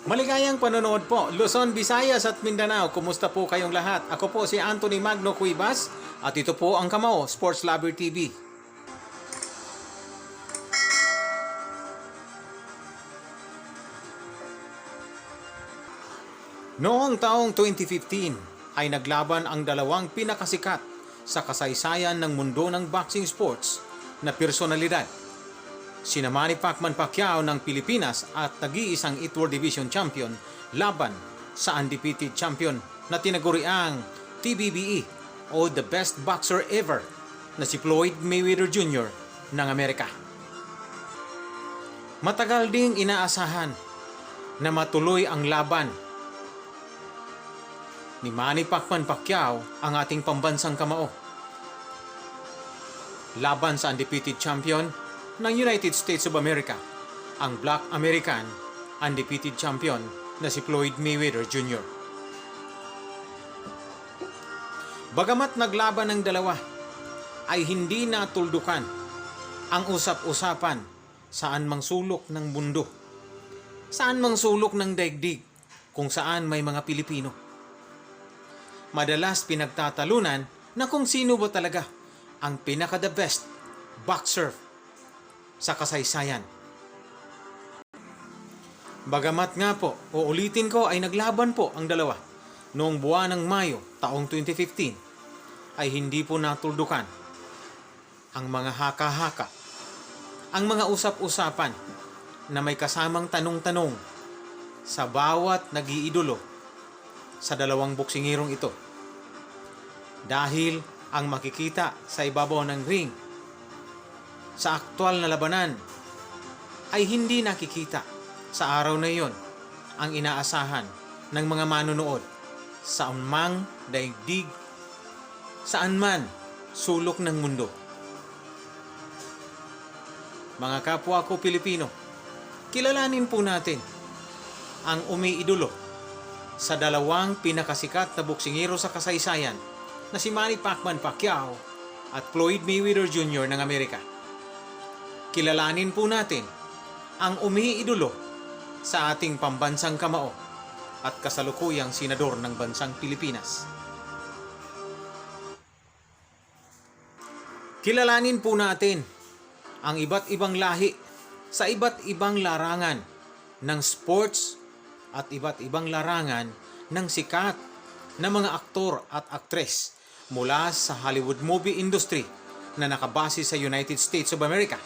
Maligayang panonood po, Luzon, Visayas at Mindanao. Kumusta po kayong lahat? Ako po si Anthony Magno Cuibas at ito po ang Kamao Sports Lover TV. Noong taong 2015 ay naglaban ang dalawang pinakasikat sa kasaysayan ng mundo ng boxing sports na personalidad. Sina Manny Pacquiao ng Pilipinas at nag-iisang World Division Champion laban sa undefeated champion na tinaguriang TBBE o the best boxer ever na si Floyd Mayweather Jr. ng Amerika. Matagal ding inaasahan na matuloy ang laban ni Manny Pacquiao ang ating pambansang kamao. Laban sa undefeated champion ng United States of America, ang Black American undefeated champion na si Floyd Mayweather Jr. Bagamat naglaban ng dalawa, ay hindi natuldukan ang usap-usapan saan mang sulok ng mundo, saan mang sulok ng daigdig kung saan may mga Pilipino. Madalas pinagtatalunan na kung sino ba talaga ang pinaka-the best boxer sa kasaysayan. Bagamat nga po, uulitin ko ay naglaban po ang dalawa noong buwan ng Mayo taong 2015 ay hindi po natuldukan ang mga haka-haka, ang mga usap-usapan na may kasamang tanong-tanong sa bawat nag-iidolo sa dalawang boksingirong ito. Dahil ang makikita sa ibabaw ng ring sa aktwal na labanan ay hindi nakikita sa araw na iyon ang inaasahan ng mga manonood sa anumang daigdig, saan man sulok ng mundo. Mga kapwa ko Pilipino, kilalanin po natin ang umiidolo sa dalawang pinakasikat na boksingero sa kasaysayan na si Manny Pacquiao at Floyd Mayweather Jr. ng Amerika. Kilalanin po natin ang umiidolo sa ating pambansang kamao at kasalukuyang senador ng bansang Pilipinas. Kilalanin po natin ang iba't ibang lahi sa iba't ibang larangan ng sports at iba't ibang larangan ng sikat na mga aktor at aktres mula sa Hollywood movie industry na nakabase sa United States of America.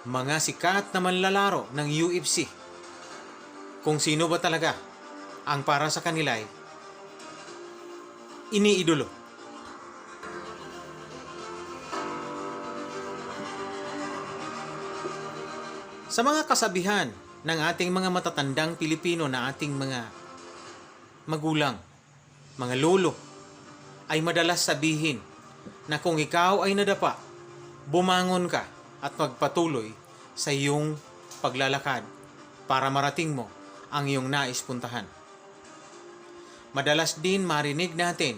Mga sikat na manlalaro ng UFC. Kung sino ba talaga ang para sa kanila ay iniidolo. Sa mga kasabihan ng ating mga matatandang Pilipino na ating mga magulang, mga lolo, ay madalas sabihin na kung ikaw ay nadapa, bumangon ka at magpatuloy sa iyong paglalakad para marating mo ang iyong nais puntahan. Madalas din marinig natin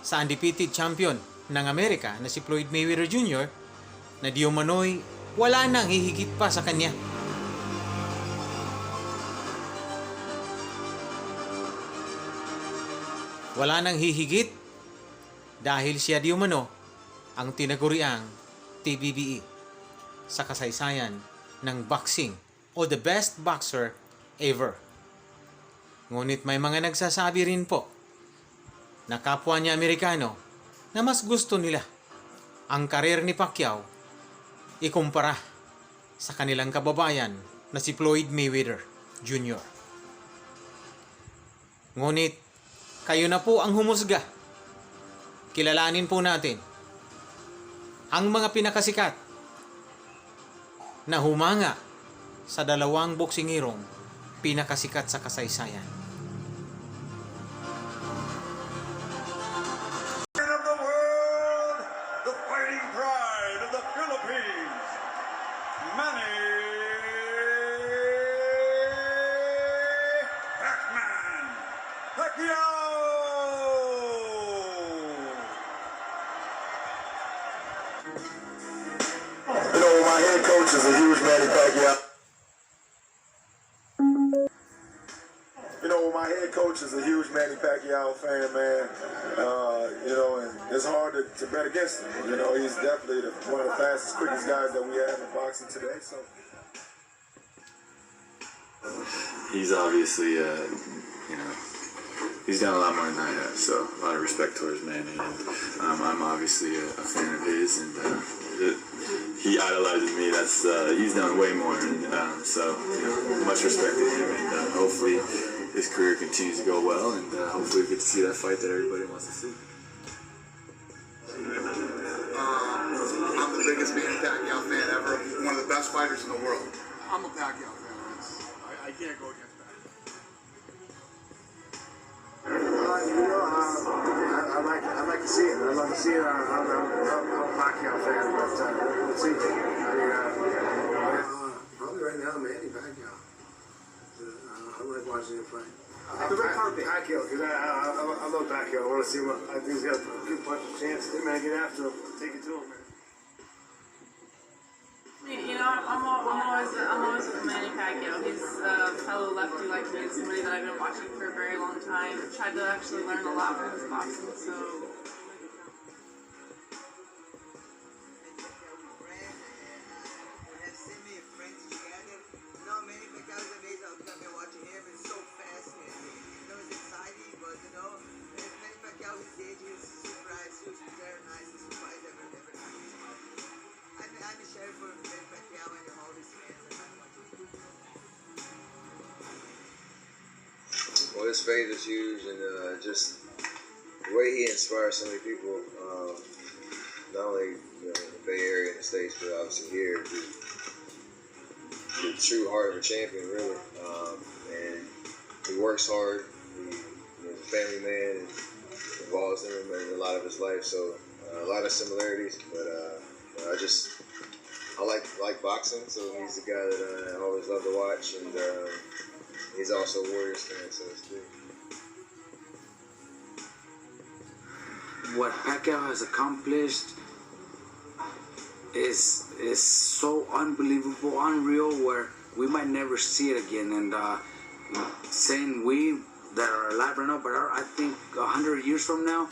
sa undefeated champion ng Amerika na si Floyd Mayweather Jr. na di umano'y wala nang hihigit pa sa kanya. Wala nang hihigit dahil siya di umano ang tinaguriang TBBE sa kasaysayan ng boxing o the best boxer ever. Ngunit may mga nagsasabi rin po na kapwa niya Amerikano na mas gusto nila ang karir ni Pacquiao ikumpara sa kanilang kababayan na si Floyd Mayweather Jr. Ngunit kayo na po ang humusga. Kilalanin po natin ang mga pinakasikat na humanga sa dalawang boksingirong pinakasikat sa kasaysayan. Of the world, the fighting pride of the Philippines, Manny Pacquiao. You know, my head coach is a huge Manny Pacquiao. my head coach is a huge Manny Pacquiao fan, man. And it's hard to bet against him. He's definitely one of the fastest, quickest guys that we have in boxing today. So he's obviously, he's done a lot more than I have, so a lot of respect towards Manny, and I'm obviously a fan of his, and he idolizes me. He's done way more, and so much respect to him, and hopefully his career continues to go well, and hopefully we get to see that fight that everybody wants to see. I'm the biggest Manny Pacquiao fan ever. One of the best fighters in the world. I'm a Pacquiao fan. I can't go against that. I like to see it. I love to see it. I'm a Pacquiao fan, but let's see. Probably right now, Manny Pacquiao. I like watching him fight. The red carpet. Pacquiao, because I love Pacquiao. I want to see him. I think he's got a good punch of chance. Man, get after him. Take it to him, man. I'm always with Manny Pacquiao. He's a fellow lefty like me, somebody that I've been watching for a very long time. Tried to actually learn a lot from his boxing, so. Well, his faith is huge, and just the way he inspires so many people, not only in the Bay Area and the States, but obviously here, the true heart of a champion, really. And he works hard. He's a family man, and involves him in a lot of his life. So a lot of similarities, but I like boxing, so he's the guy that I always love to watch, and he's also a Warriors fan, so it's good. What Pacquiao has accomplished is so unbelievable, unreal, where we might never see it again. And saying we that are alive right now, but I think 100 years from now,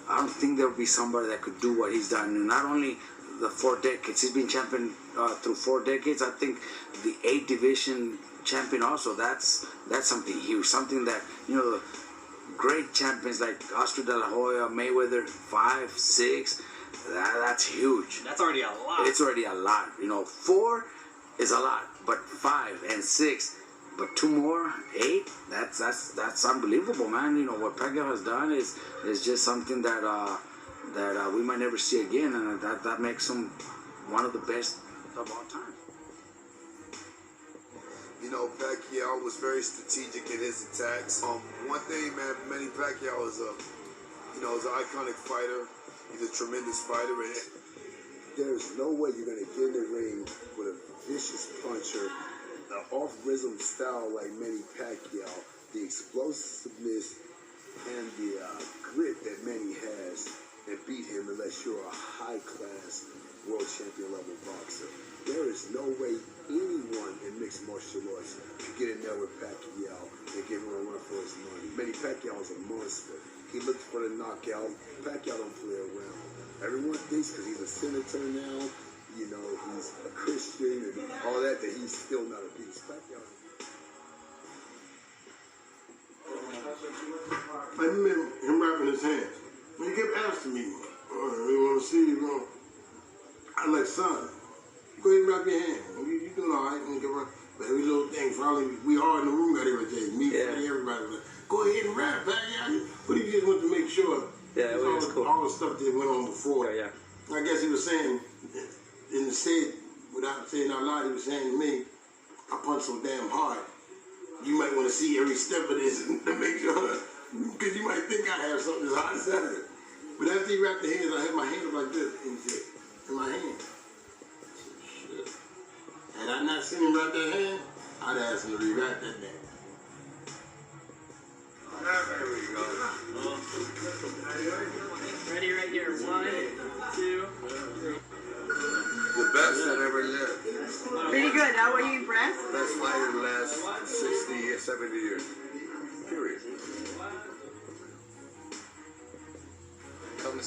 I don't think there'll be somebody that could do what he's done. And not only the 4 decades, he's been champion through 4 decades. I think the 8 division champion also, that's something huge, something that the great champions like Oscar De La Hoya, Mayweather, 5, 6, that's huge. That's already a lot. It's already a lot. 4 is a lot, but 5 and 6, but 2 more, 8, that's unbelievable, man. What Pacquiao has done is just something that we might never see again, and that makes him one of the best of all time. Pacquiao was very strategic in his attacks. One thing, man, Manny Pacquiao is is an iconic fighter. He's a tremendous fighter, and There's no way you're going to get in the ring with a vicious puncher, an off-rhythm style like Manny Pacquiao, the explosiveness and the grit that Manny has, and beat him unless you're a high-class world champion level boxer. There is no way anyone in mixed martial arts could get in there with Pacquiao and give him a run for his money. Manny Pacquiao is a monster. He looks for the knockout. Pacquiao don't play around. Everyone thinks because he's a senator now, he's a Christian and all that he's still not a beast. Pacquiao. I remember him wrapping his hands. When he kept asking me, we want to see you, I like, son, go ahead and wrap your hand. You doing all right. But every little thing, finally, we all in the room got everything. Me, everybody was like, go ahead and rap, Pacquiao. But he just wanted to make sure. Yeah, it was cool. All the stuff that went on before. Yeah. I guess he was saying, instead, without saying out loud, he was saying to me, I punch so damn hard. You might want to see every step of this to make sure, because you might think I have something as hard as that. But after he wrapped the hands, I had my hand up like this, in my hand. Shit. Had I not seen him wrap that hand, I'd ask him to rewrap that thing. there we go. Ready right here. 1, 2, 3. The best that ever lived. Pretty good. Now, were you impressed? Best fighter in the last 60, 70 years. Period.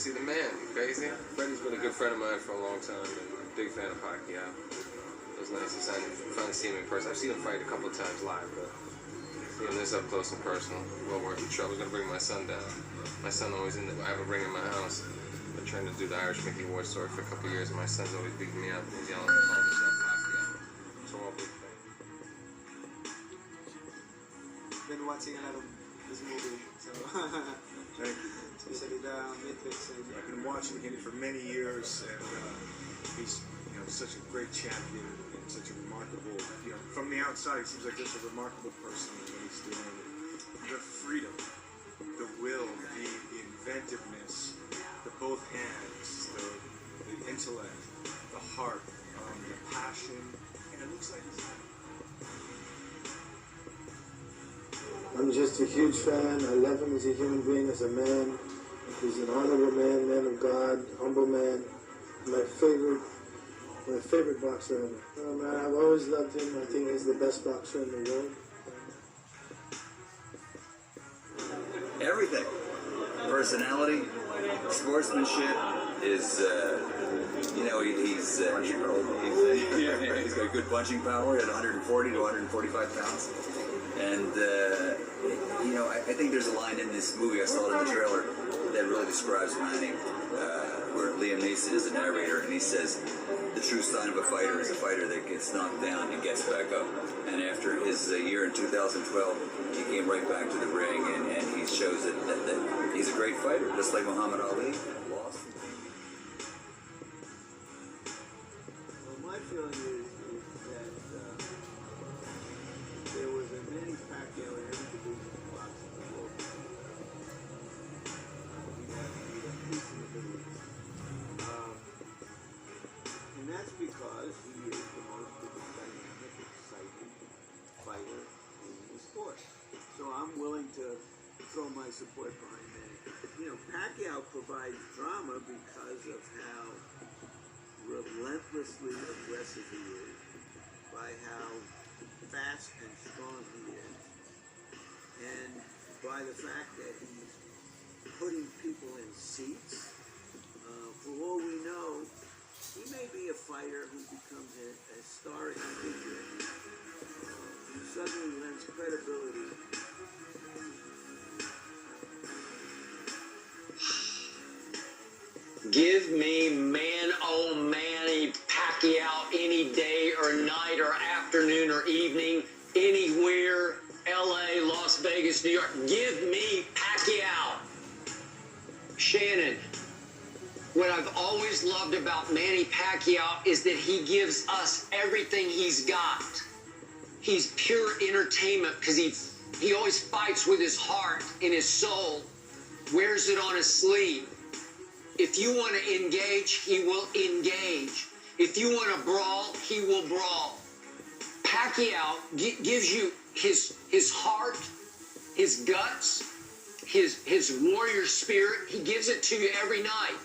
see the man. You crazy? Freddie's been a good friend of mine for a long time, and I'm a big fan of Pacquiao. It was nice to finally see him in person. I've seen him fight a couple of times live, but seeing this up close and personal, well worth the trouble. I was gonna bring my son down. My son always I have a ring in my house. I've been trying to do the Irish Mickey Ward story for a couple of years, and my son's always beating me up and yelling, calling himself Pacquiao. So I'm a big fan. Been watching a lot of this movie, so especially the Matrix. I've been watching him for many years, and he's such a great champion and such a remarkable. From the outside, he seems like just a remarkable person in what he's doing. The freedom, the will, the inventiveness, the both hands, the intellect, the heart, the passion, and it looks like he's. I'm just a huge fan. I love him as a human being, as a man. He's an honorable man, man of God, humble man. My favorite boxer ever. Oh man, I've always loved him. I think he's the best boxer in the world. Everything. Personality, sportsmanship, he's got good punching power at 140 to 145 pounds. And, I think there's a line in this movie, I saw it in the trailer, that really describes Manny, where Liam Neeson is the narrator, and he says, the true sign of a fighter is a fighter that gets knocked down and gets back up. And after his year in 2012, he came right back to the ring, and he shows that he's a great fighter, just like Muhammad Ali. Lost. Well, my feeling is that there was a Manny Pacquiao in every division of boxing in the world. We have a piece of the middle east. And that's because he is the most dynamic, exciting fighter in the sport. So I'm willing to throw my support behind Manny. Pacquiao provides drama because of how relentlessly aggressive he is, by how fast and strong he is, and by the fact that he's putting people in seats. For all we know, he may be a fighter who becomes a starring figure. He suddenly lends credibility. Give me Manny Pacquiao any day or night or afternoon or evening, anywhere, LA, Las Vegas, New York. Give me Pacquiao. Shannon, what I've always loved about Manny Pacquiao is that he gives us everything he's got. He's pure entertainment because he always fights with his heart and his soul, wears it on his sleeve. If you want to engage, he will engage. If you want to brawl, he will brawl. Pacquiao gives you his heart, his guts, his warrior spirit. He gives it to you every night.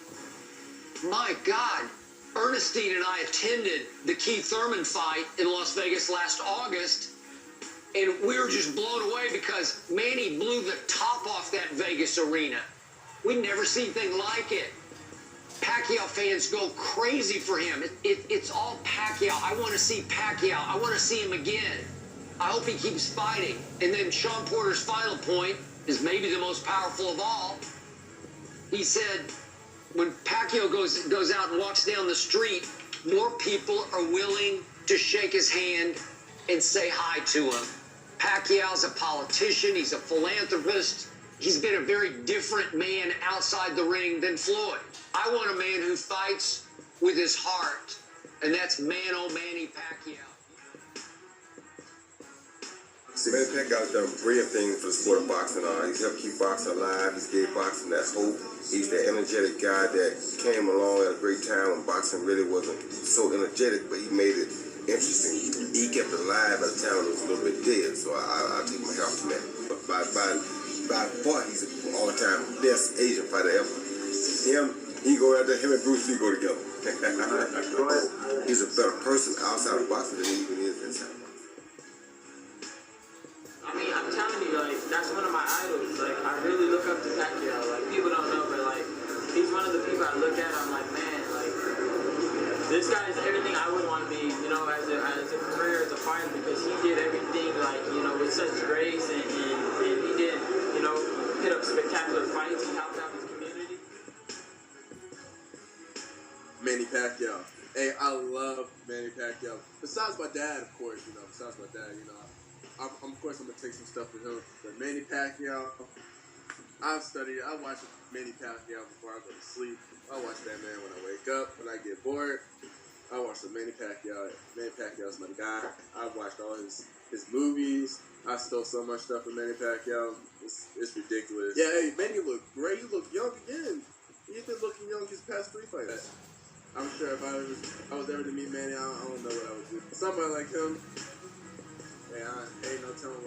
My God, Ernestine and I attended the Keith Thurman fight in Las Vegas last August, and we were just blown away because Manny blew the top off that Vegas arena. We'd never seen anything like it. Pacquiao fans go crazy for him. It's all Pacquiao. I want to see Pacquiao. I want to see him again. I hope he keeps fighting. And then Sean Porter's final point is maybe the most powerful of all. He said, when Pacquiao goes out and walks down the street, more people are willing to shake his hand and say hi to him. Pacquiao's a politician. He's a philanthropist. He's been a very different man outside the ring than Floyd. I want a man who fights with his heart, and that's Manny Pacquiao. See, Manny Pacquiao's done brilliant things for the sport of boxing. He's helped keep boxing alive. He's gave boxing that hope. He's that energetic guy that came along at a great time when boxing really wasn't so energetic, but he made it interesting. He kept it alive at a time when it was a little bit dead, so I'll take my hat off to that. But by far, he's all the time best Asian fighter ever. He go out there, him and Bruce Lee go together. He's a better person outside of boxing than he even is inside of boxing. I mean, I'm telling you, like, that's one of my idols. Like, I really look up to Pacquiao. Like, people don't know, but, like, he's one of the people I look at. I'm like, man, like this guy is everything I would want to be, you know, as a career, as a fighter, because he did everything like, you know, with such grace, and he did, you know, hit up spectacular fights. He helped out his community. Manny Pacquiao. Hey, I love Manny Pacquiao. Besides my dad, of course, you know. I'm of course, I'm gonna take some stuff from him. But Manny Pacquiao, I've studied. I watch Manny Pacquiao before I go to sleep. I watch that man when I wake up, when I get bored. I watch some Manny Pacquiao. Manny Pacquiao's my guy. I've watched all his movies. I stole so much stuff from Manny Pacquiao. It's ridiculous. Yeah, hey, Manny look great. You look young again. He's been looking young his past 3 fights. I'm sure if I was ever to meet Manny, I don't know what I would do. Somebody like him, hey, ain't no telling